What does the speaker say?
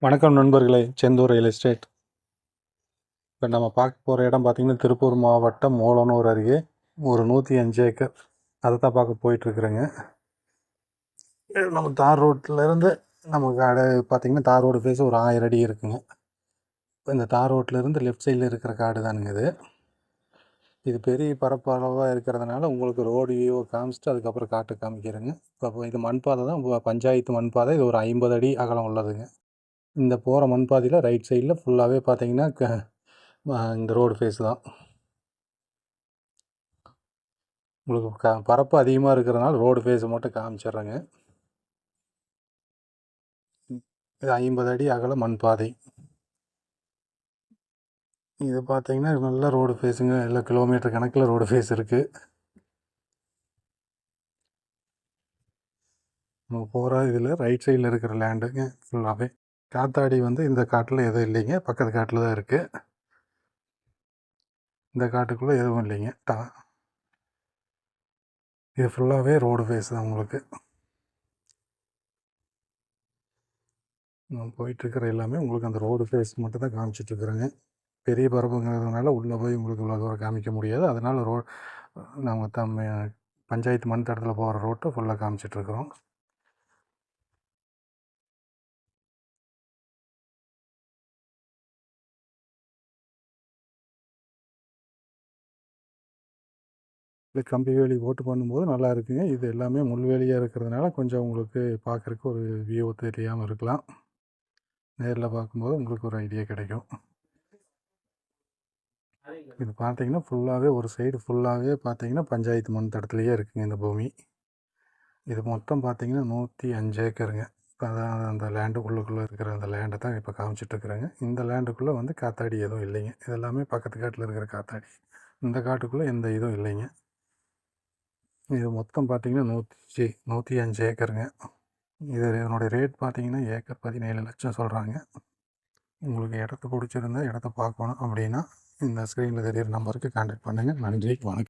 வணக்கம் நண்பர்களே, Senthur real estate. இப்போ நம்ம பார்க்க போகிற இடம் பார்த்திங்கன்னா திருப்பூர் மாவட்டம் மூலனூர் அருகே ஒரு 105 ஏக்கர். அதை தான் பார்க்க போயிட்டுருக்குறேங்க. நம்ம தார் ரோட்லேருந்து நமக்கு பார்த்திங்கன்னா தார் ரோடு ஃபேஸ் ஒரு 1000 அடி இருக்குங்க. இப்போ இந்த தார் ரோட்லேருந்து லெஃப்ட் சைடில் இருக்கிற காடு தானுங்க இது. இது பெரிய பரப்பளவாக இருக்கிறதுனால உங்களுக்கு ரோடு வியூவை காமிச்சிட்டு அதுக்கப்புறம் காட்டு காமிக்கிறேங்க. இப்போ இது மண்பாதை தான், பஞ்சாயத்து மண்பாதை. இது ஒரு 50 அடி அகலம் உள்ளதுங்க. இந்த போகிற மண்பாதையில் ரைட் சைடில் ஃபுல்லாகவே பார்த்திங்கன்னா இந்த ரோடு ஃபேஸ் தான். உங்களுக்கு பரப்பு அதிகமாக இருக்கிறதுனால ரோடு ஃபேஸை மட்டும் காமிச்சிட்றேங்க. இது 50 அடி அகல மண் பாதை. இது பார்த்தீங்கன்னா நல்ல ரோடு ஃபேஸுங்க. எல்லாம் கிலோமீட்டர் கணக்கில் ரோடு ஃபேஸ் இருக்குது. நம்ம போகிற இதில் ரைட் சைடில் இருக்கிற லேண்டுங்க ஃபுல்லாகவே. காத்தாடி வந்து இந்த காட்டில் எதுவும் இல்லைங்க, பக்கத்து காட்டில் தான் இருக்குது. இந்த காட்டுக்குள்ளே எதுவும் இல்லைங்க. இது ஃபுல்லாகவே ரோடு ஃபேஸ் தான் உங்களுக்கு. நான் போயிட்டுருக்கிற எல்லாமே உங்களுக்கு அந்த ரோடு ஃபேஸ் மட்டும் தான் காமிச்சிட்ருக்குறேங்க. பெரிய பரப்புங்கிறதுனால உள்ளே போய் உங்களுக்கு இவ்வளோ தூரம் காமிக்க முடியாது. அதனால் நம்ம பஞ்சாயத்து மண் தடத்தில் போகிற ரோட்டை ஃபுல்லாக காமிச்சிட்ருக்குறோம். இது கம்பி வேலி ஓட்டு பண்ணும்போது நல்லா இருக்குங்க. இது எல்லாமே முள்வேலியாக இருக்கிறதுனால கொஞ்சம் உங்களுக்கு பார்க்குறக்கு ஒரு வியூ தெரியாமல் இருக்கலாம். நேரில் பார்க்கும்போது உங்களுக்கு ஒரு ஐடியா கிடைக்கும். இது பார்த்தீங்கன்னா ஃபுல்லாகவே ஒரு சைடு ஃபுல்லாகவே பார்த்தீங்கன்னா பஞ்சாயத்து மண் தடத்துலேயே இருக்குங்க இந்த பூமி. இது மொத்தம் பார்த்தீங்கன்னா 105 ஏக்கருங்க. இப்போ அதான் அந்த லேண்டு உள்ளுக்குள்ளே இருக்கிற அந்த லேண்டை தான் இப்போ காமிச்சிட்ருக்குறேங்க. இந்த லேண்டுக்குள்ளே வந்து காத்தாடி எதுவும் இல்லைங்க. இது எல்லாமே பக்கத்து காட்டில் இருக்கிற காத்தாடி. இந்த காட்டுக்குள்ளே எந்த இதுவும் இல்லைங்க. இது மொத்தம் பார்த்தீங்கன்னா 105 ஏக்கருங்க. இதனுடைய ரேட் பார்த்தீங்கன்னா ஏக்கர் 17 லட்சம் சொல்கிறாங்க. உங்களுக்கு இடத்த பிடிச்சிருந்தா இடத்த பார்க்கணும் அப்படின்னா இந்த ஸ்க்ரீனில் தெரியிற நம்பருக்கு கான்டாக்ட் பண்ணுங்கள். நன்றி, வணக்கம்.